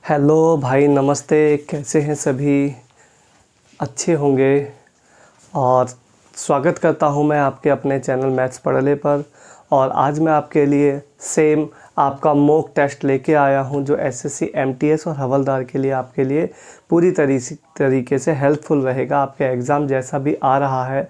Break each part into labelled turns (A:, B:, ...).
A: Hello भाई, नमस्ते। कैसे हैं सभी? अच्छे होंगे। और स्वागत करता हूं मैं आपके अपने चैनल मैथ्स पढ़ले पर। और आज मैं आपके लिए सेम आपका मॉक टेस्ट लेके आया हूं, जो एसएससी एमटीएस और हवलदार के लिए आपके लिए पूरी तरीके से हेल्पफुल रहेगा। आपके एग्ज़ाम जैसा भी आ रहा है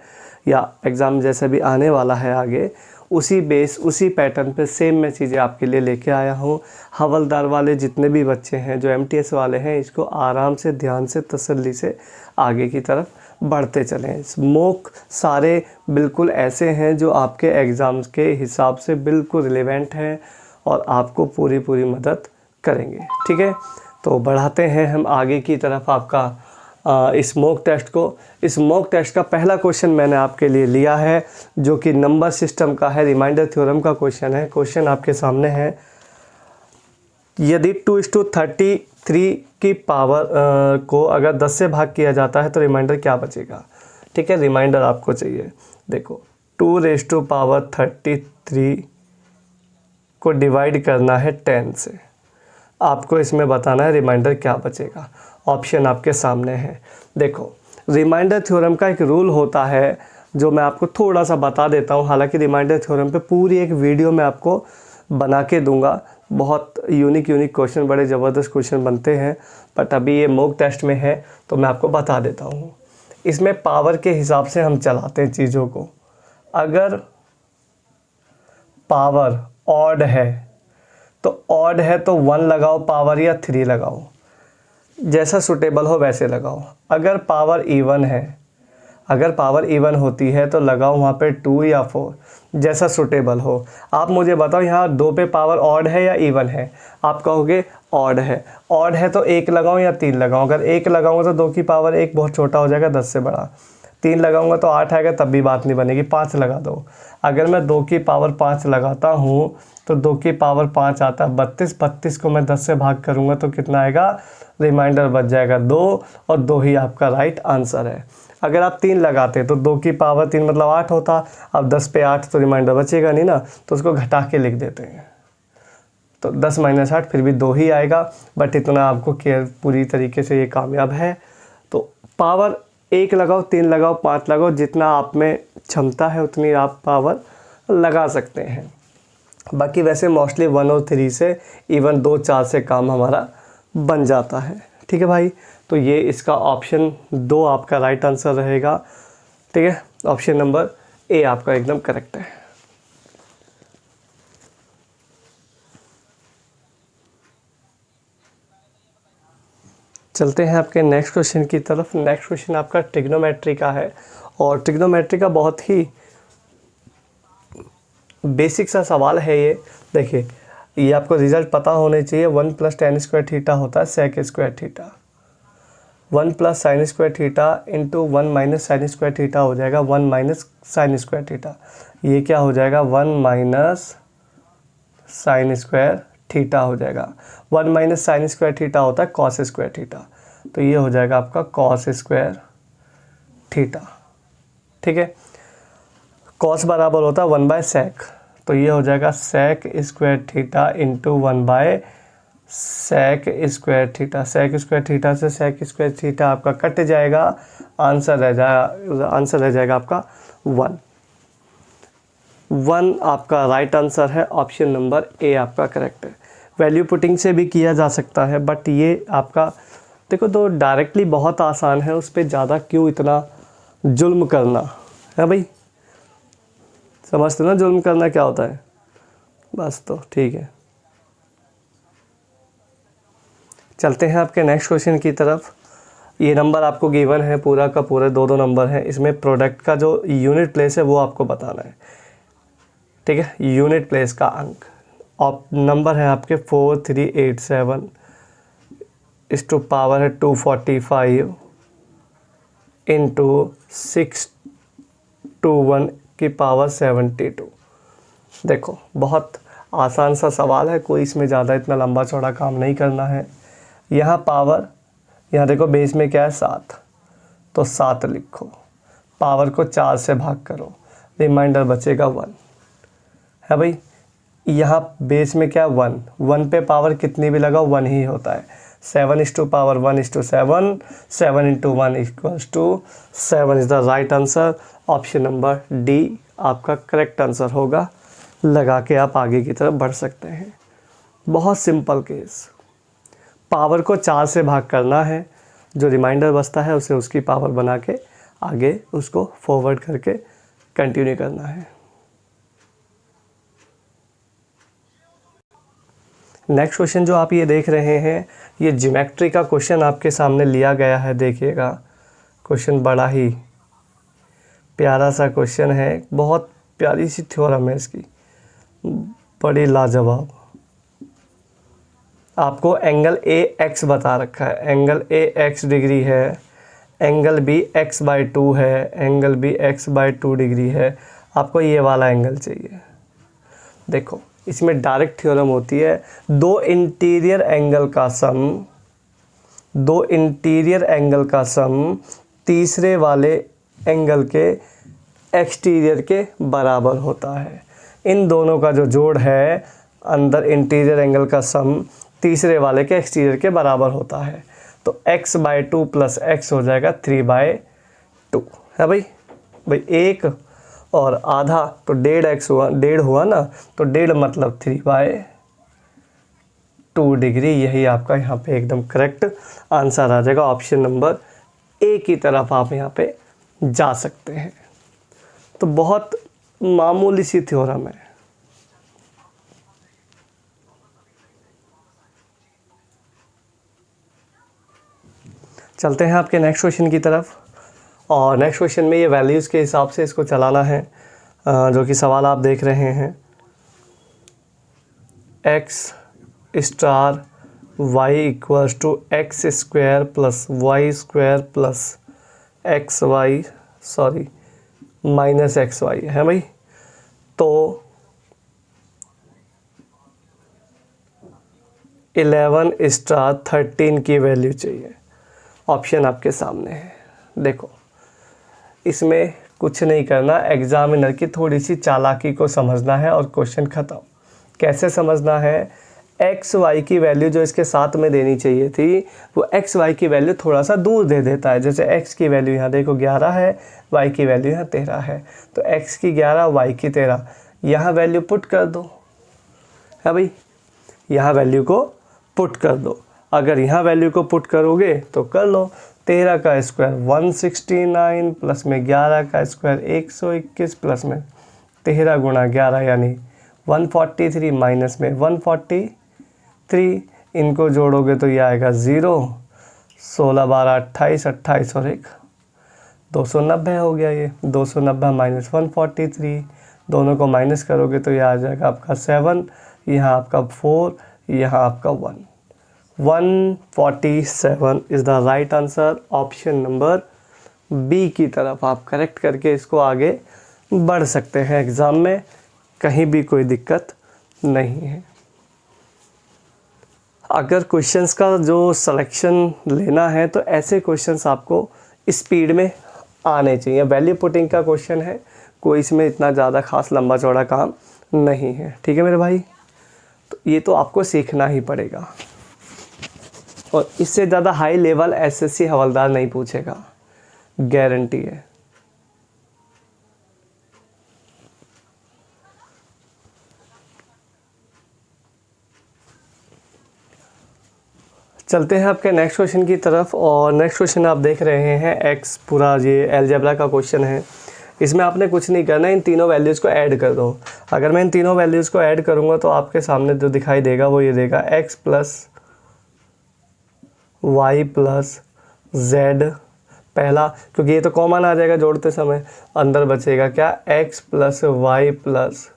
A: या एग्ज़ाम जैसा भी आने वाला है आगे, उसी पैटर्न पे सेम मैं चीज़ें आपके लिए लेके आया हूँ। हवलदार वाले जितने भी बच्चे हैं, जो एमटीएस वाले हैं, इसको आराम से, ध्यान से, तसल्ली से आगे की तरफ बढ़ते चलें। मॉक सारे बिल्कुल ऐसे हैं जो आपके एग्ज़ाम्स के हिसाब से बिल्कुल रिलेवेंट हैं और आपको पूरी मदद करेंगे। ठीक है, तो बढ़ाते हैं हम आगे की तरफ आपका इस मॉक टेस्ट को। इस मॉक टेस्ट का पहला क्वेश्चन मैंने आपके लिए लिया है, जो कि नंबर सिस्टम का है, रिमाइंडर थ्योरम का क्वेश्चन है। क्वेश्चन आपके सामने है, यदि 2:33 की पावर को अगर 10 से भाग किया जाता है तो रिमाइंडर क्या बचेगा। ठीक है, रिमाइंडर आपको चाहिए। देखो, 2⁻33 को डिवाइड करना है 10 से। आपको इसमें बताना है रिमाइंडर क्या बचेगा। ऑप्शन आपके सामने है। देखो, रिमाइंडर थ्योरम का एक रूल होता है जो मैं आपको थोड़ा सा बता देता हूँ। हालांकि रिमाइंडर थ्योरम पे पूरी एक वीडियो मैं आपको बना के दूंगा। बहुत यूनिक क्वेश्चन, बड़े ज़बरदस्त क्वेश्चन बनते हैं, बट अभी ये मॉक टेस्ट में है तो मैं आपको बता देता हूँ। इसमें पावर के हिसाब से हम चलाते हैं चीज़ों को। अगर पावर ऑड है तो 1 लगाओ पावर, या 3 लगाओ, जैसा सूटेबल हो वैसे लगाओ। अगर पावर इवन होती है तो लगाओ वहाँ पे 2 या 4, जैसा सूटेबल हो। आप मुझे बताओ, यहाँ 2 पे पावर ऑड है या इवन है? आप कहोगे ऑड है। ऑड है तो 1 लगाऊं या 3 लगाऊं? अगर 1 लगाऊंगा तो 2 की पावर 1 बहुत छोटा हो जाएगा, 10 से बड़ा। 3 लगाऊंगा तो 8 आएगा, तब भी बात नहीं बनेगी। 5 लगा दो। अगर मैं 2 की पावर 5 लगाता हूँ तो 2 की पावर 5 आता है 32 को मैं 10 से भाग करूँगा तो कितना आएगा? रिमाइंडर बच जाएगा 2, और 2 ही आपका राइट आंसर है। अगर आप 3 लगाते तो 2 की पावर 3 मतलब 8 होता। अब 10 पे 8 तो रिमाइंडर बचेगा नहीं ना, तो उसको घटा के लिख देते हैं। तो 10 - 8 फिर भी 2 ही आएगा, बट इतना आपको केयर पूरी तरीके से ये कामयाब है। तो पावर 1 लगाओ, 3 लगाओ, 5 लगाओ, जितना आप में क्षमता है उतनी आप पावर लगा सकते हैं। बाकी वैसे मोस्टली 1 और 3 से, इवन 2, 4 से काम हमारा बन जाता है। ठीक है भाई, तो ये इसका ऑप्शन 2 आपका राइट आंसर रहेगा। ठीक है, ऑप्शन नंबर ए आपका एकदम करेक्ट है। चलते हैं आपके नेक्स्ट क्वेश्चन की तरफ। नेक्स्ट क्वेश्चन आपका ट्रिग्नोमेट्री का है, और ट्रिग्नोमेट्री का बहुत ही बेसिक सा सवाल है ये। देखिए, ये आपको रिजल्ट पता होने चाहिए। 1 + tan² थीटा होता है sec² theta. 1 + sin² theta into 1 - sin² theta हो जाएगा 1 - sin² थीटा। ये क्या हो जाएगा? 1 - sin² थीटा हो जाएगा। 1 - sin² थीटा होता है cos² थीटा, तो ये हो जाएगा आपका cos² थीटा। ठीक है, cos बराबर होता है 1/sec, तो ये हो जाएगा sec² theta into 1/sec² theta. sec² theta से sec² थीटा आपका कट जाएगा, आंसर रह जाएगा आपका 1। 1 आपका राइट आंसर है। ऑप्शन नंबर ए आपका करेक्ट है। वैल्यू पुटिंग से भी किया जा सकता है, बट ये आपका देखो तो डायरेक्टली बहुत आसान है, उस पर ज़्यादा क्यों इतना जुल्म करना है भाई। समझते ना जुल्म करना क्या होता है? बस, तो ठीक है, चलते हैं आपके नेक्स्ट क्वेश्चन की तरफ। ये नंबर आपको गिवन है, पूरा का पूरा 2 नंबर हैं। इसमें प्रोडक्ट का जो यूनिट प्लेस है वो आपको बताना है। ठीक है, यूनिट प्लेस का अंक नंबर है आपके 4387 इस टू पावर है 245 इंटू 621 की पावर 72। देखो, बहुत आसान सा सवाल है, कोई इसमें ज़्यादा इतना लंबा चौड़ा काम नहीं करना है। यहाँ पावर, यहाँ देखो बेस में क्या है 7, तो 7 लिखो। पावर को 4 से भाग करो, रिमाइंडर बचेगा 1 है भाई। यहाँ बेस में क्या 1 पे पावर कितनी भी लगाओ 1 ही होता है, 7:1:7, 7 × 1 = 7 is the right answer. Option number D आपका करेक्ट आंसर होगा। लगा के आप आगे की तरफ बढ़ सकते हैं। बहुत सिंपल केस। पावर को 4 से भाग करना है, जो रिमाइंडर बचता है उसे उसकी पावर बना के आगे उसको फॉरवर्ड करके कंटिन्यू करना है। नेक्स्ट क्वेश्चन जो आप ये देख रहे हैं, ये ज्योमेट्री का क्वेश्चन आपके सामने लिया गया है। देखिएगा, क्वेश्चन बड़ा ही प्यारा सा क्वेश्चन है, बहुत प्यारी सी थ्योरम है इसकी, बड़ी लाजवाब। आपको एंगल ए एक्स बता रखा है, एंगल ए एक्स डिग्री है, एंगल बी x/2 है, एंगल बी x/2 डिग्री है। आपको ये वाला एंगल चाहिए। देखो, इसमें डायरेक्ट थ्योरम होती है, दो इंटीरियर एंगल का सम तीसरे वाले एंगल के एक्सटीरियर के बराबर होता है। इन दोनों का जो जोड़ है, अंदर इंटीरियर एंगल का सम तीसरे वाले के एक्सटीरियर के बराबर होता है। तो x/2 + x हो जाएगा 3/2 है भाई। एक और आधा तो 1.5x हुआ, 1.5 हुआ ना, तो 1.5 मतलब 3/2 डिग्री। यही आपका यहाँ पे एकदम करेक्ट आंसर आ जाएगा। ऑप्शन नंबर ए की तरफ आप यहाँ पे जा सकते हैं। तो बहुत मामूली सी थ्योरम है। चलते हैं आपके नेक्स्ट क्वेश्चन की तरफ। और नेक्स्ट क्वेश्चन में ये वैल्यूज़ के हिसाब से इसको चलाना है, जो कि सवाल आप देख रहे हैं। x star y = x² + y² + xy -xy है भाई। तो 11 स्टार 13 की वैल्यू चाहिए। ऑप्शन आपके सामने है। देखो, इसमें कुछ नहीं करना, एग्जामिनर की थोड़ी सी चालाकी को समझना है और क्वेश्चन ख़त्म। कैसे समझना है? एक्स वाई की वैल्यू जो इसके साथ में देनी चाहिए थी, वो एक्स वाई की वैल्यू थोड़ा सा दूर दे देता है। जैसे एक्स की वैल्यू यहाँ देखो 11 है, वाई की वैल्यू यहाँ 13 है, तो एक्स की 11 वाई की 13 यहाँ वैल्यू पुट कर दो है भाई, यहाँ वैल्यू को पुट कर दो। अगर यहाँ वैल्यू को पुट करोगे तो कर लो, 13 का स्क्वायर 169 प्लस में 11 का स्क्वायर 121 प्लस में 13 गुणा 11 यानी 143 माइनस में 143, इनको जोड़ोगे तो ये आएगा 0, 16 12 28, 28 और 1 290 हो गया। ये 290 माइनस 143, दोनों को माइनस करोगे तो ये आ जाएगा आपका 7, यहाँ आपका 4, यहाँ आपका 1। 147 is the right answer. Option number B की तरफ आप करेक्ट करके इसको आगे बढ़ सकते हैं। एग्ज़ाम में कहीं भी कोई दिक्कत नहीं है। अगर क्वेश्चंस का जो सिलेक्शन लेना है तो ऐसे क्वेश्चंस आपको स्पीड में आने चाहिए। वैल्यू पुटिंग का क्वेश्चन है, कोई इसमें इतना ज़्यादा खास लंबा चौड़ा काम नहीं है। ठीक है मेरे भाई, तो ये तो आपको सीखना ही पड़ेगा और इससे ज़्यादा हाई लेवल एसएससी हवलदार नहीं पूछेगा, गारंटी है। चलते हैं आपके नेक्स्ट क्वेश्चन की तरफ। और नेक्स्ट क्वेश्चन आप देख रहे हैं एक्स, पूरा ये अलजेब्रा का क्वेश्चन है। इसमें आपने कुछ नहीं करना है, इन तीनों वैल्यूज़ को ऐड कर दो। अगर मैं इन तीनों वैल्यूज़ को ऐड करूँगा तो आपके सामने जो दिखाई देगा वो ये देगा x + y + z। पहला, क्योंकि ये तो कॉमन आ जाएगा जोड़ते समय, अंदर बचेगा क्या, x + y +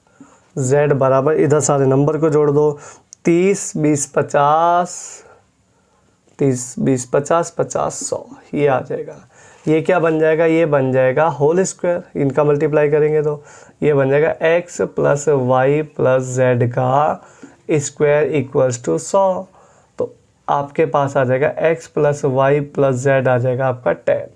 A: z बराबर, इधर सारे नंबर को जोड़ दो, 30 20 50, 30 20 50 50 100, ये आ जाएगा। ये क्या बन जाएगा, ये बन जाएगा होल स्क्वायर, इनका मल्टीप्लाई करेंगे तो ये बन जाएगा x + y + z का स्क्वायर = 100। तो आपके पास आ जाएगा x + y + z आ जाएगा आपका 10।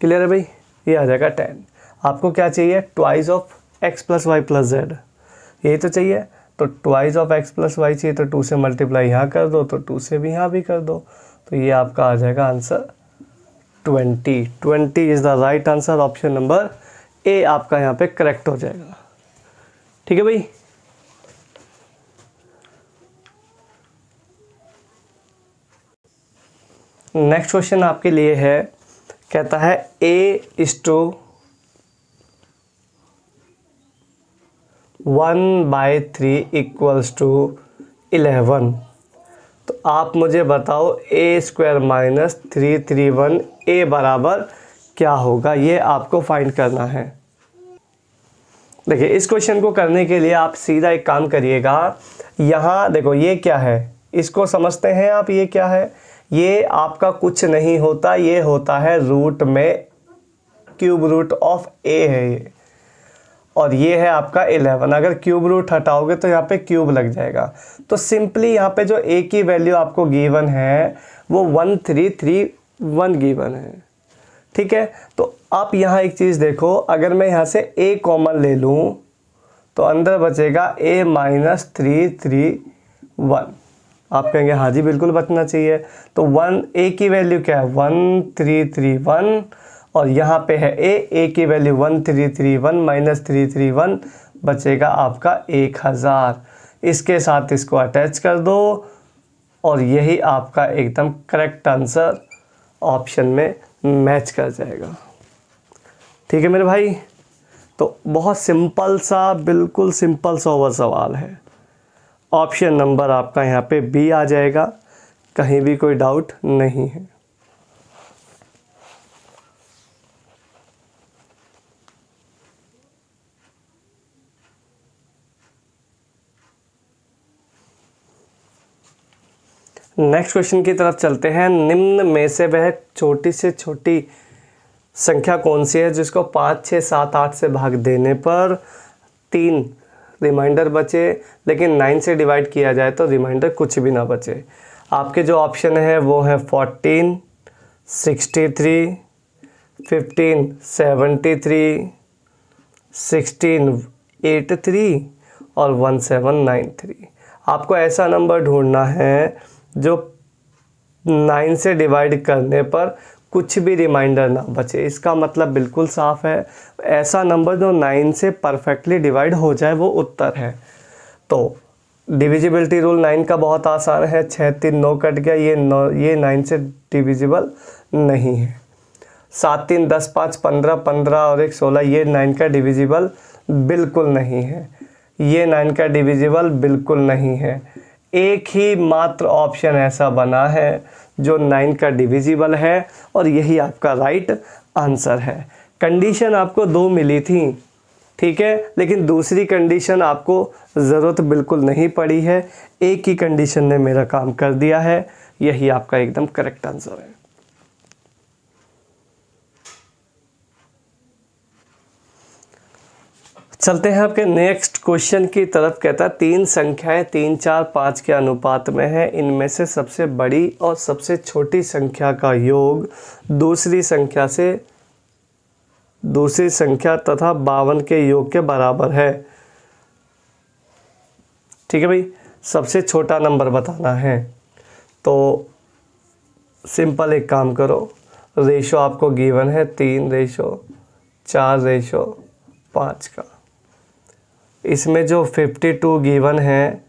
A: क्लियर है भाई, ये आ जाएगा 10। आपको क्या चाहिए, twice of x + y + z, यही तो चाहिए। तो twice of x plus y चाहिए, तो 2 से मल्टीप्लाई यहाँ कर दो, तो 2 से भी यहाँ भी कर दो, तो ये आपका आ जाएगा answer 20। 20 is the right answer. Option number A आपका यहाँ पे करेक्ट हो जाएगा। ठीक है भाई। नेक्स्ट क्वेश्चन आपके लिए है, कहता है a/1/3 इक्वल्स टू 11। तो आप मुझे बताओ a² - 331 a बराबर क्या होगा, ये आपको फाइंड करना है। देखिए इस क्वेश्चन को करने के लिए आप सीधा एक काम करिएगा, यहाँ देखो ये क्या है, इसको समझते हैं आप, ये क्या है, ये आपका कुछ नहीं होता, ये होता है रूट में क्यूब रूट ऑफ a है ये, और ये है आपका 11। अगर क्यूब रूट हटाओगे तो यहाँ पे क्यूब लग जाएगा। तो सिंपली यहाँ पे जो a की वैल्यू आपको गिवन है वो 1331 गिवन है। ठीक है, तो आप यहाँ एक चीज़ देखो, अगर मैं यहाँ से a कॉमन ले लूँ तो अंदर बचेगा a-331। आप कहेंगे हाँ जी बिल्कुल बचना चाहिए। तो a की वैल्यू क्या है 1331, और यहाँ पे है a की वैल्यू 1331 - 331 बचेगा आपका 1000। इसके साथ इसको अटैच कर दो और यही आपका एकदम करेक्ट आंसर ऑप्शन में मैच कर जाएगा। ठीक है मेरे भाई, तो बहुत सिंपल सा, बिल्कुल सिंपल सा ओवर सवाल है। ऑप्शन नंबर आपका यहाँ पे बी आ जाएगा, कहीं भी कोई डाउट नहीं है। नेक्स्ट क्वेश्चन की तरफ चलते हैं। निम्न में से वह छोटी से छोटी संख्या कौन सी है जिसको 5, 6, 7, 8 से भाग देने पर 3 रिमाइंडर बचे, लेकिन 9 से डिवाइड किया जाए तो रिमाइंडर कुछ भी ना बचे। आपके जो ऑप्शन है वो है 14, 63, 15, 73, 16, 83 और 1793। आपको ऐसा नंबर ढूंढना है जो 9 से डिवाइड करने पर कुछ भी रिमाइंडर ना बचे। इसका मतलब बिल्कुल साफ है, ऐसा नंबर जो 9 से परफेक्टली डिवाइड हो जाए वो उत्तर है। तो डिविजिबिलिटी रूल 9 का बहुत आसान है, 6, 3, 9 कट गया, ये 9 से डिविजिबल नहीं है। 7, 3, 10, 5, 15, 15 और 1, 16, ये 9 का डिविजिबल बिल्कुल नहीं है। ये 9 का डिविजिबल बिल्कुल नहीं है। एक ही मात्र ऑप्शन ऐसा बना है जो 9 का डिविजिबल है, और यही आपका राइट आंसर है। कंडीशन आपको 2 मिली थी, ठीक है, लेकिन दूसरी कंडीशन आपको ज़रूरत बिल्कुल नहीं पड़ी है। एक ही कंडीशन ने मेरा काम कर दिया है, यही आपका एकदम करेक्ट आंसर है। चलते हैं आपके नेक्स्ट क्वेश्चन की तरफ। कहता है 3 संख्याएं 3, 4, 5 के अनुपात में है, इनमें से सबसे बड़ी और सबसे छोटी संख्या का योग दूसरी संख्या तथा 52 के योग के बराबर है। ठीक है भाई, सबसे छोटा नंबर बताना है। तो सिंपल एक काम करो, रेशो आपको गिवन है 3:4:5 का। इसमें जो 52 गिवन है,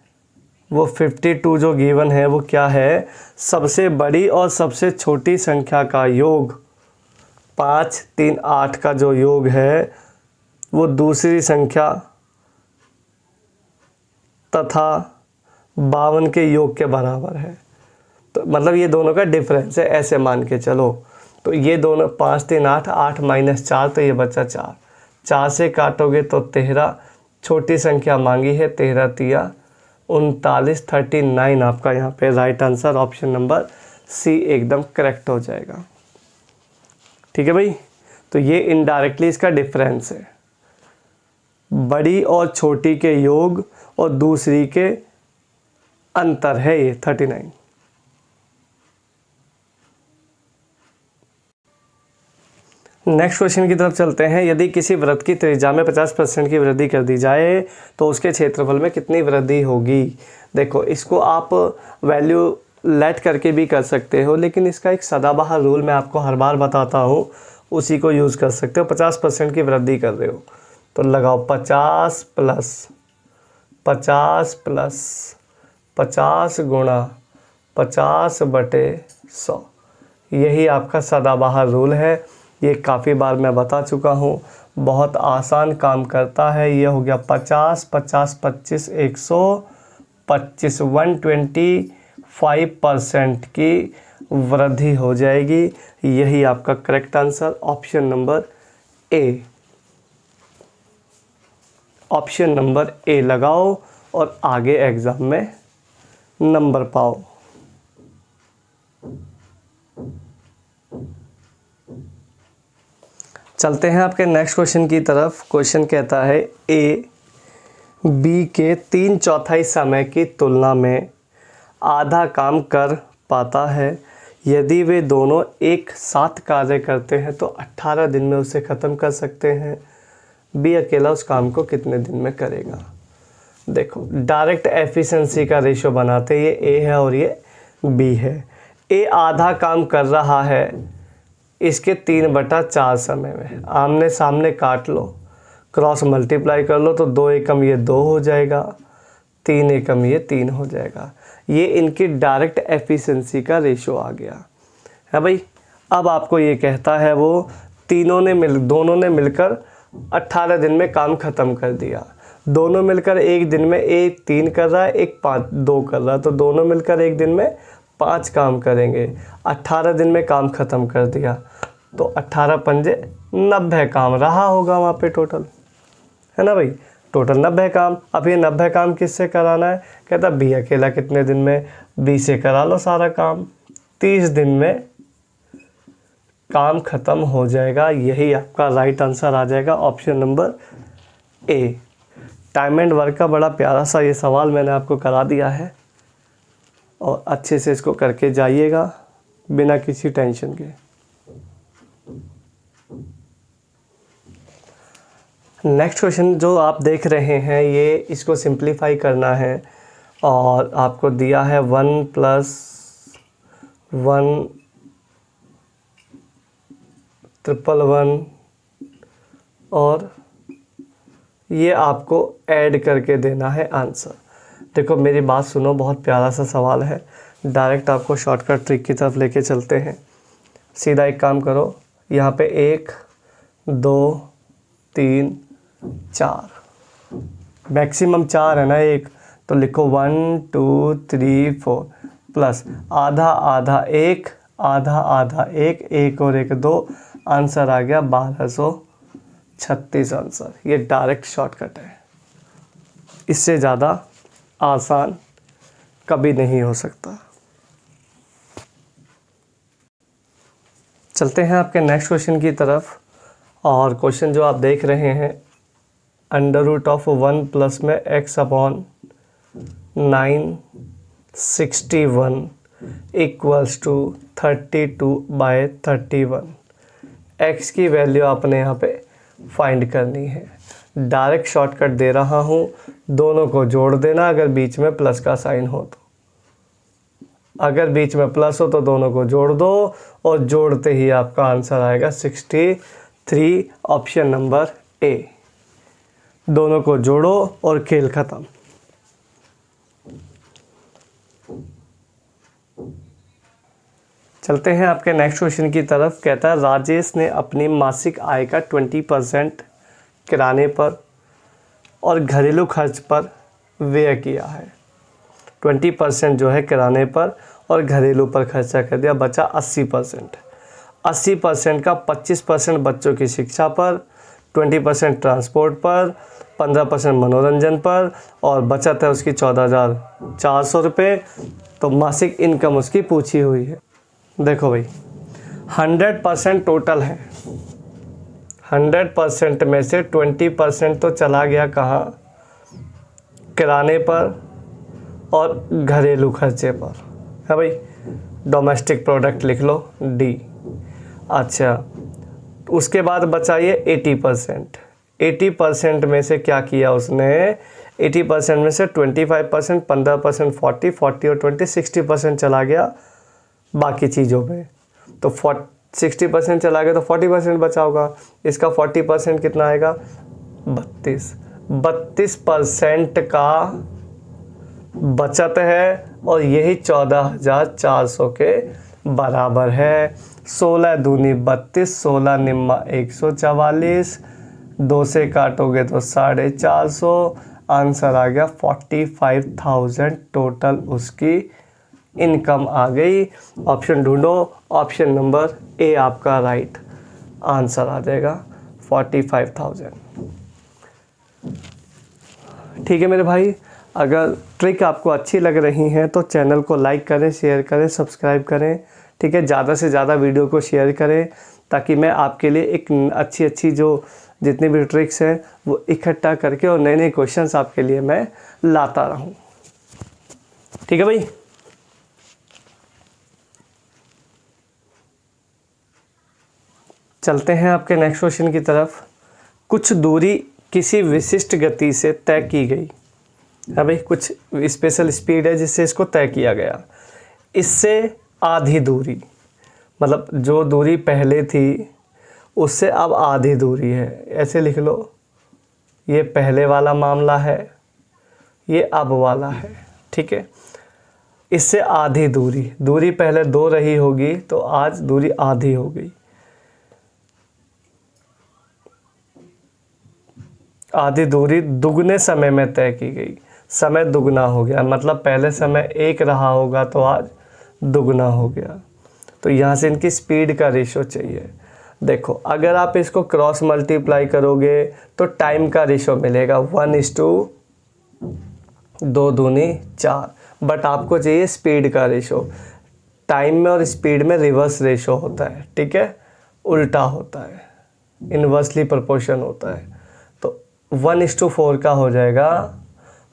A: वो 52 जो गिवन है वो क्या है, सबसे बड़ी और सबसे छोटी संख्या का योग। 5, 3, 8 का जो योग है वो दूसरी संख्या तथा 52 के योग के बराबर है। तो मतलब ये दोनों का डिफरेंस है, ऐसे मान के चलो। तो ये दोनों 5, 3, 8, 8 - 4, तो ये बचा 4। 4 से काटोगे तो 13, छोटी संख्या मांगी है 13 तिया 39, 39 आपका यहाँ पे right answer option number C एकदम करेक्ट हो जाएगा। ठीक है भाई, तो ये इनडायरेक्टली इसका डिफरेंस है, बड़ी और छोटी के योग और दूसरी के अंतर है ये 39। नेक्स्ट क्वेश्चन की तरफ चलते हैं। यदि किसी वृत्त की त्रिज्या में 50% की वृद्धि कर दी जाए तो उसके क्षेत्रफल में कितनी वृद्धि होगी। देखो, इसको आप वैल्यू लेट करके भी कर सकते हो, लेकिन इसका एक सदाबहार रूल मैं आपको हर बार बताता हूँ, उसी को यूज़ कर सकते हो। 50% की वृद्धि कर रहे हो तो लगाओ 50 प्लस 50 गुणा 50/100। यही आपका सदाबहार रूल है। ये काफ़ी बार मैं बता चुका हूँ, बहुत आसान काम करता है। ये हो गया 50 50 25 125 125% की वृद्धि हो जाएगी। यही आपका correct answer option number A. Option number A लगाओ और आगे एग्ज़ाम में नंबर पाओ। चलते हैं आपके नेक्स्ट क्वेश्चन की तरफ। क्वेश्चन कहता है ए बी के 3/4 समय की तुलना में आधा काम कर पाता है। यदि वे दोनों एक साथ कार्य करते हैं तो 18 दिन में उसे ख़त्म कर सकते हैं। बी अकेला उस काम को कितने दिन में करेगा। देखो, डायरेक्ट एफिशिएंसी का रेशो बनाते, ये ए है और ये बी है। ए आधा काम कर रहा है इसके 3/4 समय में। आमने सामने काट लो, क्रॉस मल्टीप्लाई कर लो तो 2 एकम ये 2 हो जाएगा, 3 एकम ये 3 हो जाएगा। ये इनकी डायरेक्ट एफिशिएंसी का रेशो आ गया है भाई। अब आपको ये कहता है वो दोनों ने मिलकर 18 दिन में काम ख़त्म कर दिया। दोनों मिलकर एक दिन में, एक 3 कर रहा है, एक 2 कर रहा है, तो दोनों मिलकर एक दिन में 5 काम करेंगे। 18 दिन में काम ख़त्म कर दिया तो 18 पंजे 90 काम रहा होगा वहाँ पे टोटल, है ना भाई। टोटल 90 काम। अब ये 90 काम किससे कराना है। कहता बी अकेला कितने दिन में, बी से करा लो सारा काम, 30 दिन में काम ख़त्म हो जाएगा। यही आपका राइट आंसर आ जाएगा option number A. Time and work का बड़ा प्यारा सा ये सवाल मैंने आपको करा दिया है और अच्छे से इसको करके जाइएगा बिना किसी टेंशन के। नेक्स्ट क्वेश्चन जो आप देख रहे हैं, ये इसको सिंप्लीफाई करना है और आपको दिया है 1 + 1 111 और ये आपको ऐड करके देना है आंसर। देखो, मेरी बात सुनो, बहुत प्यारा सा सवाल है। डायरेक्ट आपको शॉर्टकट ट्रिक की तरफ लेके चलते हैं। सीधा एक काम करो, यहाँ पे 1 2 3 4, मैक्सिमम 4 है ना, एक तो लिखो 1 2 3 4 प्लस आधा आधा 1 आधा आधा 1 1 और 1 2, आंसर आ गया 1236 आंसर। ये डायरेक्ट शॉर्टकट है, इससे ज़्यादा आसान कभी नहीं हो सकता। चलते हैं आपके नेक्स्ट क्वेश्चन की तरफ और क्वेश्चन जो आप देख रहे हैं, √1 प्लस में x/961 = 32/31। x की वैल्यू आपने यहाँ पे फाइंड करनी है। डायरेक्ट शॉर्टकट दे रहा हूँ, दोनों को जोड़ देना अगर बीच में प्लस का साइन हो तो। अगर बीच में प्लस हो तो दोनों को जोड़ दो और जोड़ते ही आपका आंसर आएगा 63, ऑप्शन नंबर ए। दोनों को जोड़ो और खेल खत्म। चलते हैं आपके नेक्स्ट क्वेश्चन की तरफ। कहता है राजेश ने अपनी मासिक आय का 20% किराने पर और घरेलू खर्च पर व्यय किया है। 20% जो है किराने पर और घरेलू पर खर्चा कर दिया, बचा 80%। 80% का 25% बच्चों की शिक्षा पर, 20% ट्रांसपोर्ट पर, 15% मनोरंजन पर और बचत है उसकी 14,400 रुपये। तो मासिक इनकम उसकी पूछी हुई है। देखो भाई, 100% टोटल है। 100% में से 20% तो चला गया कहाँ, किराने पर और घरेलू खर्चे पर, है भाई। डोमेस्टिक प्रोडक्ट लिख लो डी। अच्छा, उसके बाद बचा ये 80%। 80% में से क्या किया उसने, 80% में से 25%, 15%, 40 और 20, 60% चला गया बाकी चीज़ों में। तो 60% चला गया तो 40% बचा होगा। इसका 40% कितना आएगा, 32% का बचत है और यही 14,400 के बराबर है। 16 दूनी 32, 16 निम्मा 144, 2 से काटोगे तो 450, आंसर आ गया 45,000 टोटल उसकी इनकम आ गई। ऑप्शन ढूंढो, ऑप्शन नंबर ए आपका राइट आंसर आ जाएगा 45,000। ठीक है मेरे भाई, अगर ट्रिक आपको अच्छी लग रही है तो चैनल को लाइक करें, शेयर करें, सब्सक्राइब करें। ठीक है, ज़्यादा से ज़्यादा वीडियो को शेयर करें ताकि मैं आपके लिए एक अच्छी जो जितनी भी ट्रिक्स हैं वो इकट्ठा करके और नए नए क्वेश्चंस आपके लिए मैं लाता रहूं। ठीक है भाई, चलते हैं आपके नेक्स्ट क्वेश्चन की तरफ। कुछ दूरी किसी विशिष्ट गति से तय की गई है भाई, कुछ स्पेशल स्पीड है जिससे इसको तय किया गया। इससे आधी दूरी, मतलब जो दूरी पहले थी उससे अब आधी दूरी है, ऐसे लिख लो। ये पहले वाला मामला है, ये अब वाला है। ठीक है, इससे आधी दूरी पहले 2 रही होगी तो आज दूरी आधी हो गई। आधी दूरी दुगने समय में तय की गई, समय दुगना हो गया, मतलब पहले समय 1 रहा होगा तो आज दुगना हो गया। तो यहाँ से इनकी स्पीड का रेशो चाहिए। देखो, अगर आप इसको क्रॉस मल्टीप्लाई करोगे तो टाइम का रेशो मिलेगा 1:2 दूनी 4, बट आपको चाहिए स्पीड का रेशो। टाइम में और स्पीड में रिवर्स रेशो होता है, ठीक है, उल्टा होता है, इन्वर्सली प्रोपोर्शन होता है। तो 1:4 का हो जाएगा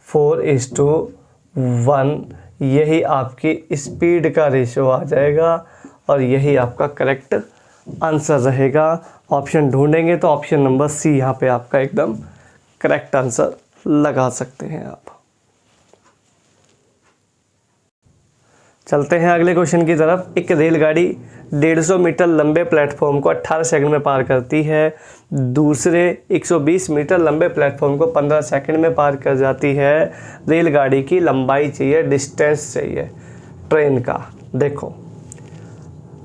A: 4:1, यही आपकी स्पीड का रेशो आ जाएगा और यही आपका करेक्ट आंसर रहेगा। ऑप्शन ढूंढेंगे तो ऑप्शन नंबर सी यहाँ पे आपका एकदम करेक्ट आंसर लगा सकते हैं आप। चलते हैं अगले क्वेश्चन की तरफ। एक रेलगाड़ी 150 मीटर लंबे प्लेटफॉर्म को 18 सेकंड में पार करती है, दूसरे 120 मीटर लंबे प्लेटफॉर्म को 15 सेकंड में पार कर जाती है। रेलगाड़ी की लंबाई चाहिए, डिस्टेंस चाहिए ट्रेन का। देखो,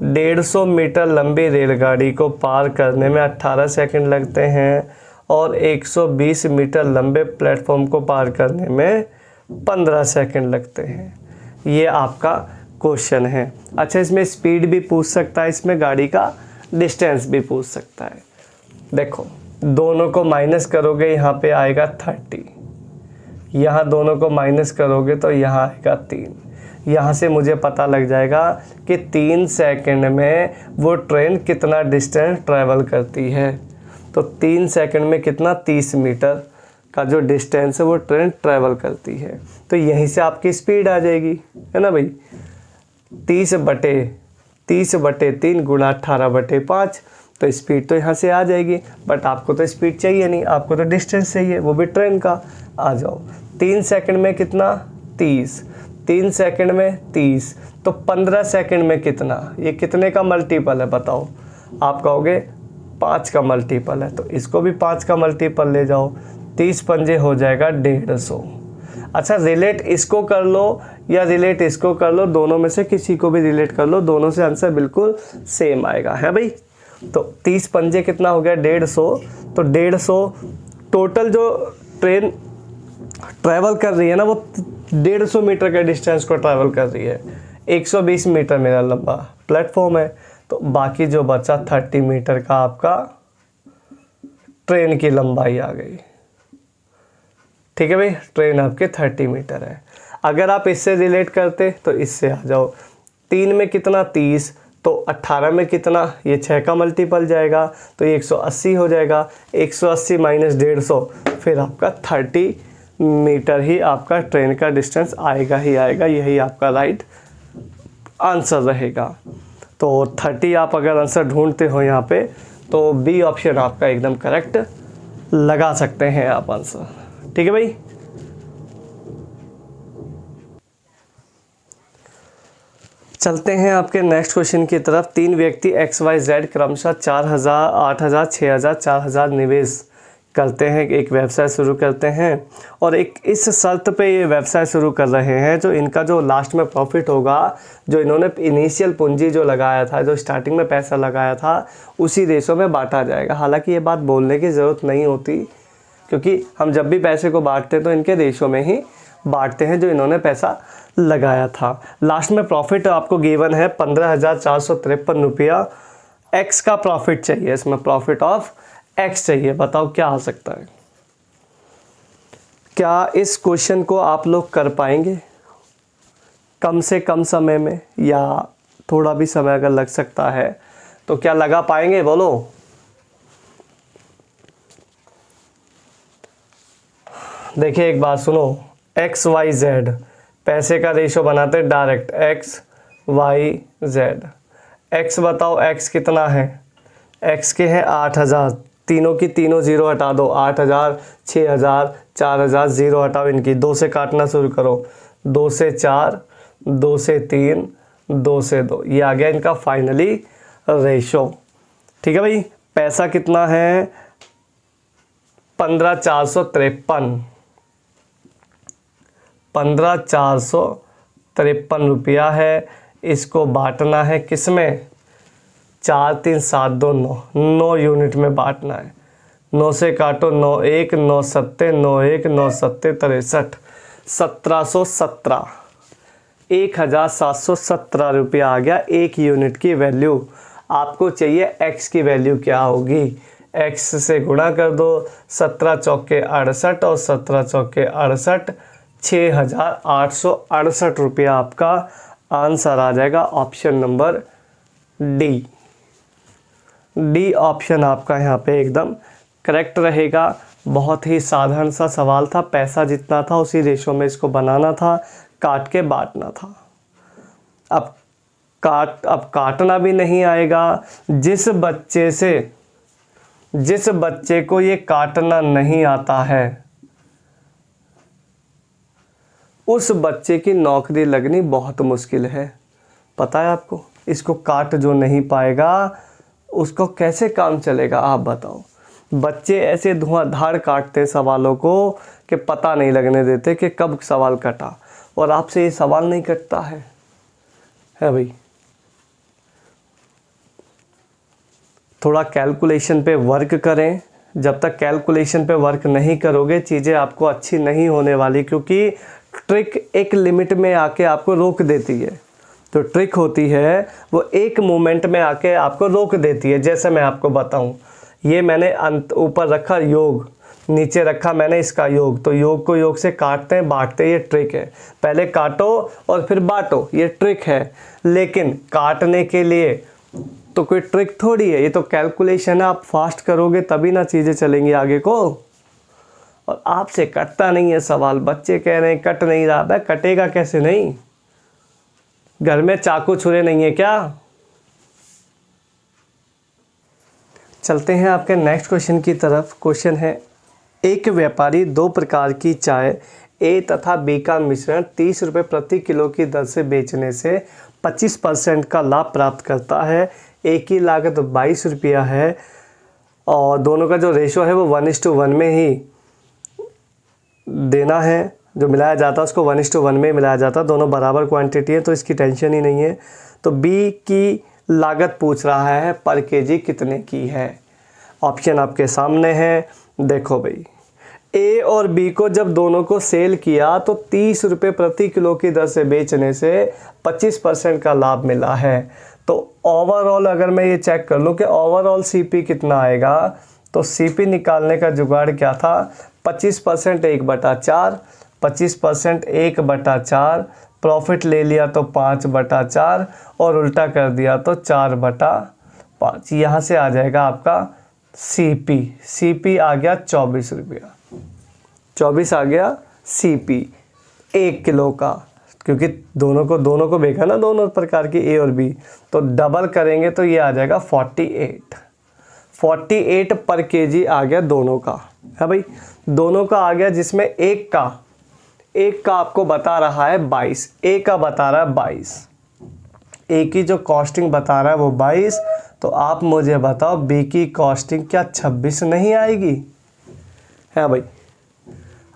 A: 150 मीटर लंबी रेलगाड़ी को पार करने में 18 सेकंड लगते हैं और 120 मीटर लंबे प्लेटफॉर्म को पार करने में 15 सेकंड लगते हैं। ये आपका क्वेश्चन है। अच्छा, इसमें स्पीड भी पूछ सकता है, इसमें गाड़ी का डिस्टेंस भी पूछ सकता है। देखो, दोनों को माइनस करोगे यहाँ पे आएगा 30, यहाँ दोनों को माइनस करोगे तो यहाँ आएगा 3। यहाँ से मुझे पता लग जाएगा कि 3 सेकंड में वो ट्रेन कितना डिस्टेंस ट्रैवल करती है। तो 3 सेकंड में कितना, 30 मीटर का जो डिस्टेंस है वो ट्रेन ट्रैवल करती है। तो यहीं से आपकी स्पीड आ जाएगी, है ना भाई। 30/3 गुणा 18/5, तो स्पीड तो यहाँ से आ जाएगी। बट आपको तो स्पीड चाहिए नहीं, आपको तो डिस्टेंस चाहिए, वो भी ट्रेन का। आ जाओ, 3 सेकंड में कितना, 30, 3 सेकंड में 30, तो 15 सेकंड में कितना, ये कितने का मल्टीपल है बताओ। आप कहोगे 5 का मल्टीपल है, तो इसको भी 5 का मल्टीपल ले जाओ, 30 पंजे हो जाएगा 150। अच्छा, रिलेट इसको कर लो या रिलेट इसको कर लो, दोनों में से किसी को भी रिलेट कर लो, दोनों से आंसर बिल्कुल सेम आएगा, है भाई। तो 30 पंजे कितना हो गया, 150। तो 150 टोटल जो ट्रेन ट्रैवल कर रही है ना, वो 150 मीटर के डिस्टेंस को ट्रैवल कर रही है। 120 मीटर मेरा लंबा प्लेटफॉर्म है, तो बाकी जो बचा 30 मीटर का आपका ट्रेन की लंबाई आ गई। ठीक है भाई, ट्रेन आपके 30 मीटर है। अगर आप इससे रिलेट करते तो इससे आ जाओ, 3 में कितना, 30, तो 18 में कितना, ये 6 का मल्टीपल जाएगा, तो ये 180 हो जाएगा। 180 माइनस 150, फिर आपका 30 मीटर ही आपका ट्रेन का डिस्टेंस आएगा ही आएगा। यही आपका राइट आंसर रहेगा। तो 30 आप अगर आंसर ढूंढते हो यहाँ पे तो बी ऑप्शन आपका एकदम करेक्ट लगा सकते हैं आप आंसर। ठीक है भाई। चलते हैं आपके नेक्स्ट क्वेश्चन की तरफ। 3 व्यक्ति XYZ क्रमशः 4,000, 8,000, 6,000, 4,000 निवेश करते हैं, एक व्यवसाय शुरू करते हैं और एक इस शर्त पे ये व्यवसाय शुरू कर रहे हैं जो इनका जो लास्ट में प्रॉफिट होगा, जो इन्होंने इनिशियल पूंजी जो लगाया था, जो स्टार्टिंग में पैसा लगाया था, उसी रेशो में बांटा जाएगा। हालांकि ये बात बोलने की ज़रूरत नहीं होती, क्योंकि हम जब भी पैसे को बांटते हैं तो इनके रेशो में ही बांटते हैं जो इन्होंने पैसा लगाया था। लास्ट में प्रॉफिट आपको गिवन है 15,453 रुपया। एक्स का प्रॉफिट चाहिए, इसमें प्रॉफिट ऑफ एक्स चाहिए। बताओ क्या आ सकता है? क्या इस क्वेश्चन को आप लोग कर पाएंगे कम से कम समय में, या थोड़ा भी समय अगर लग सकता है तो क्या लगा पाएंगे? बोलो। देखिए एक बात सुनो, XYZ पैसे का रेशो बनाते हैं डायरेक्ट, XYZ। X बताओ, X कितना है? X के हैं 8,000, तीनों की तीनों जीरो हटा दो, 8,000, 6,000, 4,000, जीरो हटाओ इनकी, 2 से काटना शुरू करो, 2 से 4, 2 से 3, 2 से 2, ये आ गया इनका फाइनली रेशो। ठीक है भाई। पैसा कितना है? 15,453, 15,453 रुपया है। इसको बांटना है किस में? 4, 3, 7, 2, 9, 9 यूनिट में बांटना है। 9 से काटो, 9 1, 9 7, 9 1, 9 7 63, 1717, 1,717 रुपया आ गया एक यूनिट की वैल्यू। आपको चाहिए एक्स की वैल्यू क्या होगी? एक्स से गुणा कर दो, 17 चौके 68 और 17 चौके 68, 6,868 रुपया आपका आंसर आ जाएगा। Option number D, D option आपका यहाँ पे एकदम करेक्ट रहेगा। बहुत ही साधारण सा सवाल था, पैसा जितना था उसी रेशो में इसको बनाना था, काट के बांटना था। अब काटना भी नहीं आएगा। जिस बच्चे को ये काटना नहीं आता है, उस बच्चे की नौकरी लगनी बहुत मुश्किल है। पता है आपको? इसको काट जो नहीं पाएगा उसको कैसे काम चलेगा? आप बताओ। बच्चे ऐसे धुआंधार काटते सवालों को कि पता नहीं लगने देते कि कब सवाल कटा, और आपसे ये सवाल नहीं कटता है भाई। थोड़ा कैलकुलेशन पे वर्क करें। जब तक कैलकुलेशन पे वर्क नहीं करोगे चीज़ें आपको अच्छी नहीं होने वाली, क्योंकि ट्रिक एक लिमिट में आके आपको रोक देती है। जो ट्रिक होती है वो एक मोमेंट में आके आपको रोक देती है। जैसे मैं आपको बताऊं, ये मैंने ऊपर रखा योग, नीचे रखा मैंने इसका योग, तो योग को योग से काटते हैं बांटते हैं, ये ट्रिक है। पहले काटो और फिर बांटो, ये ट्रिक है। लेकिन काटने के लिए तो कोई ट्रिक थोड़ी है, ये तो कैलकुलेशन है। आप फास्ट करोगे तभी ना चीज़ें चलेंगी आगे को। और आपसे कटता नहीं है सवाल, बच्चे कह रहे हैं कट नहीं रहा। भाई कटेगा कैसे नहीं? घर में चाकू छुरे नहीं है क्या? चलते हैं आपके नेक्स्ट क्वेश्चन की तरफ। क्वेश्चन है, एक व्यापारी 2 प्रकार की चाय ए तथा बी का मिश्रण 30 रुपये प्रति किलो की दर से बेचने से 25% का लाभ प्राप्त करता है। ए की लागत 22 रुपया है और दोनों का जो रेशो है वो 1:1 में ही देना है। जो मिलाया जाता है उसको 1:1 में मिलाया जाता है। दोनों बराबर क्वांटिटी है तो इसकी टेंशन ही नहीं है। तो बी की लागत पूछ रहा है पर केजी कितने की है। ऑप्शन आपके सामने है। देखो भाई, ए और बी को जब दोनों को सेल किया तो 30 रुपये प्रति किलो की दर से बेचने से 25% का लाभ मिला है। तो ओवरऑल अगर मैं ये चेक कर लूँ कि ओवरऑल सीपी कितना आएगा, तो सीपी निकालने का जुगाड़ क्या था? 25% 1/4, 25% 1/4, प्रॉफिट ले लिया तो 5/4 और उल्टा कर दिया तो 4/5। यहाँ से आ जाएगा आपका सीपी। सीपी आ गया 24 रुपया। 24 आ गया सीपी 1 किलो का, क्योंकि दोनों को बेचा ना, दोनों प्रकार की ए और बी। तो डबल करेंगे तो ये आ जाएगा 48। 48 पर केजी आ गया दोनों का, है भाई, दोनों का आ गया, जिसमें एक का आपको बता रहा है 22, ए का बता रहा है 22, ए की जो कॉस्टिंग बता रहा है वो 22, तो आप मुझे बताओ बी की कॉस्टिंग क्या 26 नहीं आएगी? है भाई,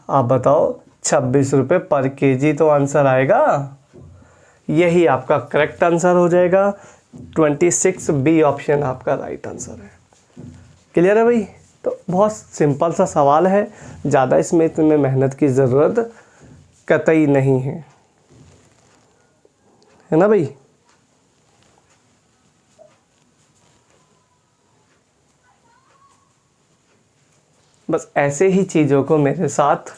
A: आप बताओ 26 रुपये पर केजी तो आंसर आएगा। यही आपका करेक्ट आंसर हो जाएगा। 26 बी ऑप्शन आपका राइट आंसर है। क्लियर है भाई? तो बहुत सिंपल सा सवाल है, ज़्यादा इसमें इतने मेहनत की ज़रूरत कतई नहीं है ना भाई? बस ऐसे ही चीज़ों को मेरे साथ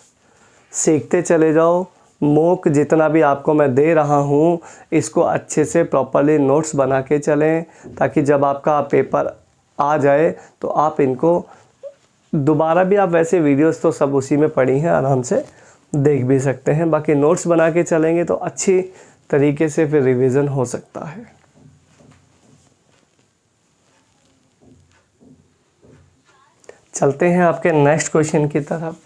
A: सीखते चले जाओ। मॉक जितना भी आपको मैं दे रहा हूँ, इसको अच्छे से प्रॉपरली नोट्स बना के चलें, ताकि जब आपका पेपर आ जाए तो आप इनको दोबारा भी, आप वैसे वीडियोस तो सब उसी में पड़ी हैं, आराम से देख भी सकते हैं, बाकी नोट्स बना के चलेंगे तो अच्छी तरीके से फिर रिवीजन हो सकता है। चलते हैं आपके नेक्स्ट क्वेश्चन की तरफ,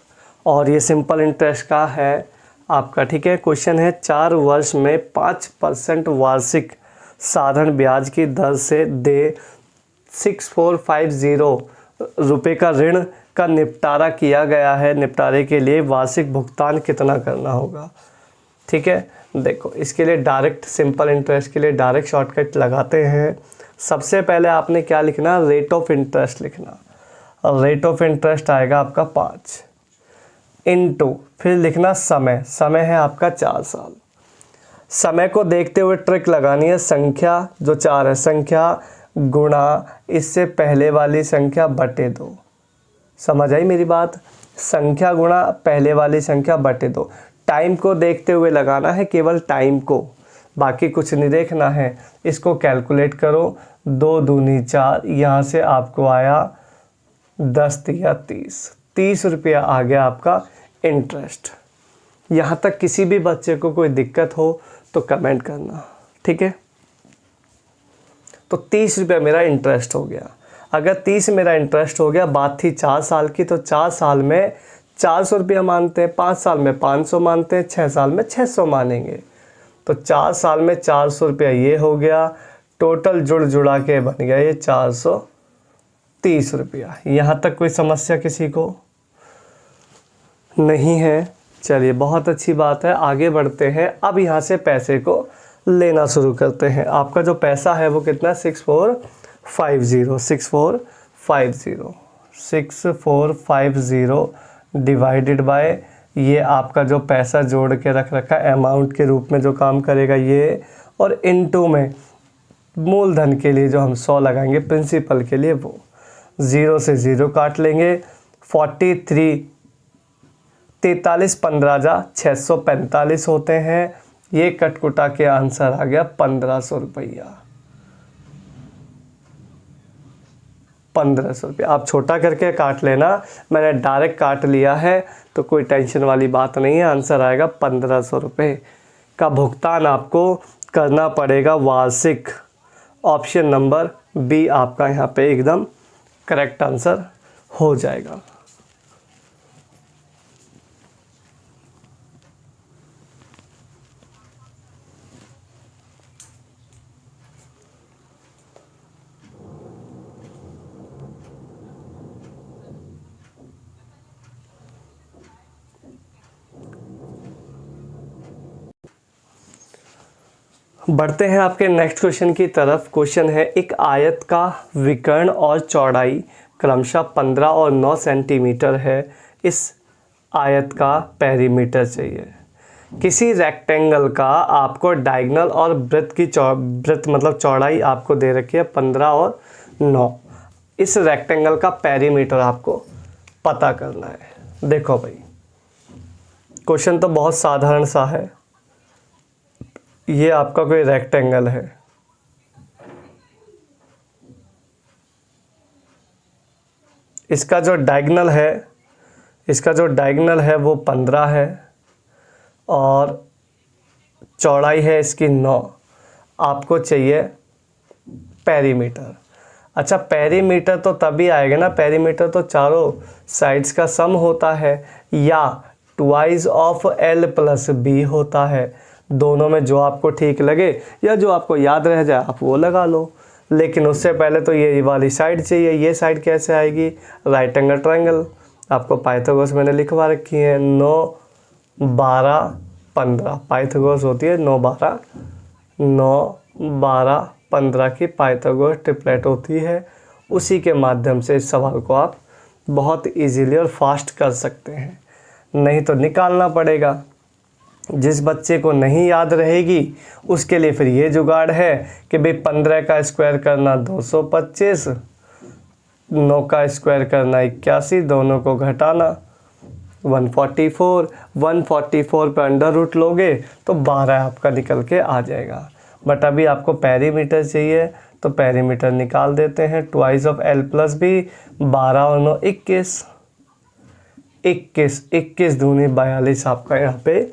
A: और ये सिंपल इंटरेस्ट का है आपका, ठीक है। क्वेश्चन है 4 वर्ष में 5% वार्षिक साधारण ब्याज की दर से दे 6450 रुपये का ऋण का निपटारा किया गया है। निपटारे के लिए वार्षिक भुगतान कितना करना होगा? ठीक है, देखो इसके लिए डायरेक्ट, सिंपल इंटरेस्ट के लिए डायरेक्ट शॉर्टकट लगाते हैं। सबसे पहले आपने क्या लिखना? रेट ऑफ इंटरेस्ट लिखना। रेट ऑफ इंटरेस्ट आएगा आपका 5 इनटू, फिर लिखना समय। समय है आपका 4 साल। समय को देखते हुए ट्रिक लगानी है, संख्या जो 4 है, संख्या गुणा इससे पहले वाली संख्या बटे 2। समझ आई मेरी बात? संख्या गुणा पहले वाली संख्या बटे 2। टाइम को देखते हुए लगाना है, केवल टाइम को, बाकी कुछ नहीं देखना है। इसको कैलकुलेट करो, 2 दूनी 4, यहाँ से आपको आया 10 या 30 रुपया आ गया आपका इंटरेस्ट। यहाँ तक किसी भी बच्चे को कोई दिक्कत हो तो कमेंट करना, ठीक है। तो 30 रुपया मेरा इंटरेस्ट हो गया। अगर 30 मेरा इंटरेस्ट हो गया, बात थी 4 साल की, तो 4 साल में 400 रुपया मानते हैं, 5 साल में 500 मानते हैं, 6 साल में 600 मानेंगे। तो 4 साल में 400 रुपया ये हो गया, टोटल जुड़ा के बन गया ये 430 रुपया। यहाँ तक कोई समस्या किसी को नहीं है? चलिए, बहुत अच्छी बात है, आगे बढ़ते हैं। अब यहाँ से पैसे को लेना शुरू करते हैं। आपका जो पैसा है वो कितना? 6450 डिवाइडेड बाय ये आपका जो पैसा जोड़ के रख रखा है अमाउंट के रूप में जो काम करेगा ये, और इनटू में मूलधन के लिए जो हम 100 लगाएंगे प्रिंसिपल के लिए, वो 0 से 0 काट लेंगे। 43 15 जा 645 होते हैं। ये कटकुटा के आंसर आ गया 1500 रुपया। 1500 रुपया। आप छोटा करके काट लेना, मैंने डायरेक्ट काट लिया है तो कोई टेंशन वाली बात नहीं है। आंसर आएगा 1500 रुपये का भुगतान आपको करना पड़ेगा वार्षिक। ऑप्शन नंबर बी आपका यहाँ पे एकदम करेक्ट आंसर हो जाएगा। बढ़ते हैं आपके नेक्स्ट क्वेश्चन की तरफ। क्वेश्चन है, एक आयत का विकर्ण और चौड़ाई क्रमशः 15 और 9 सेंटीमीटर है। इस आयत का पेरीमीटर चाहिए। किसी रेक्टेंगल का आपको डायगोनल और वृत्त की वृत्त मतलब चौड़ाई आपको दे रखी है 15 और 9। इस रेक्टेंगल का पेरीमीटर आपको पता करना है। देखो भाई, क्वेश्चन तो बहुत साधारण सा है। ये आपका कोई रेक्टेंगल है, इसका जो डायगोनल है वो 15 है और चौड़ाई है इसकी 9। आपको चाहिए पेरीमीटर। अच्छा, पेरीमीटर तो तभी आएगा ना, पेरीमीटर तो चारों साइड्स का सम होता है या twice of L plus B होता है। दोनों में जो आपको ठीक लगे या जो आपको याद रह जाए आप वो लगा लो। लेकिन उससे पहले तो ये वाली साइड चाहिए। ये साइड कैसे आएगी? Right angle triangle. आपको पाइथागोरस मैंने लिखवा रखी है, 9 12 15। पाइथागोरस होती है 9 12 15 की पाइथागोरस ट्रिपलेट होती है। उसी के माध्यम से इस सवाल को आप बहुत इजीली और फास्ट कर सकते हैं, नहीं तो निकालना पड़ेगा। जिस बच्चे को नहीं याद रहेगी उसके लिए फिर ये जुगाड़ है कि भाई 15 का स्क्वायर करना 225, 9 का स्क्वायर करना 81, दोनों को घटाना 144। 144 पे अंडर रूट लोगे तो 12 आपका निकल के आ जाएगा। बट अभी आपको पेरीमीटर चाहिए तो पेरीमीटर निकाल देते हैं। Twice of L plus B, 12 और 9 21, 21 दूनी 42 आपका यहाँ पे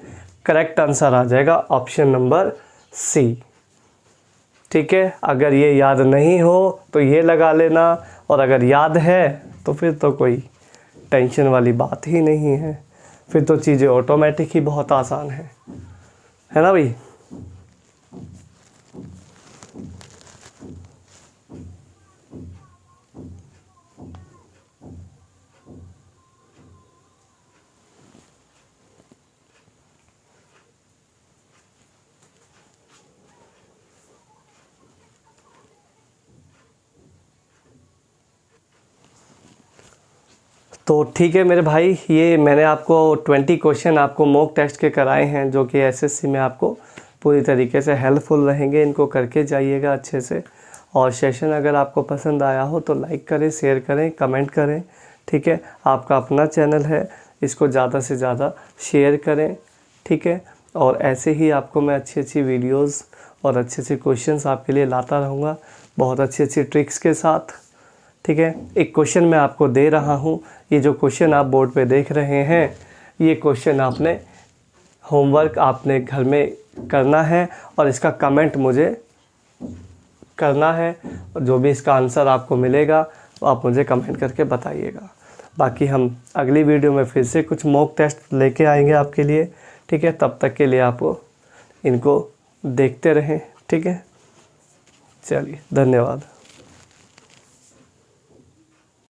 A: करेक्ट आंसर आ जाएगा, ऑप्शन नंबर सी। ठीक है, अगर ये याद नहीं हो तो ये लगा लेना, और अगर याद है तो फिर तो कोई टेंशन वाली बात ही नहीं है, फिर तो चीज़ें ऑटोमेटिक ही बहुत आसान है ना भाई। तो ठीक है मेरे भाई, ये मैंने आपको 20 क्वेश्चन आपको मॉक टेस्ट के कराए हैं, जो कि एसएससी में आपको पूरी तरीके से हेल्पफुल रहेंगे। इनको करके जाइएगा अच्छे से। और सेशन अगर आपको पसंद आया हो तो लाइक करें, शेयर करें, कमेंट करें। ठीक है, आपका अपना चैनल है, इसको ज़्यादा से ज़्यादा शेयर करें। ठीक है, और ऐसे ही आपको मैं अच्छी अच्छी वीडियोज़ और अच्छे अच्छे क्वेश्चंस आपके लिए लाता रहूँगा, बहुत अच्छी अच्छी ट्रिक्स के साथ। ठीक है, एक क्वेश्चन मैं आपको दे रहा हूँ। ये जो क्वेश्चन आप बोर्ड पे देख रहे हैं, ये क्वेश्चन आपने होमवर्क आपने घर में करना है और इसका कमेंट मुझे करना है। और जो भी इसका आंसर आपको मिलेगा तो आप मुझे कमेंट करके बताइएगा। बाकी हम अगली वीडियो में फिर से कुछ मॉक टेस्ट लेके आएंगे आपके लिए। ठीक है, तब तक के लिए आपको इनको देखते रहें। ठीक है, चलिए, धन्यवाद।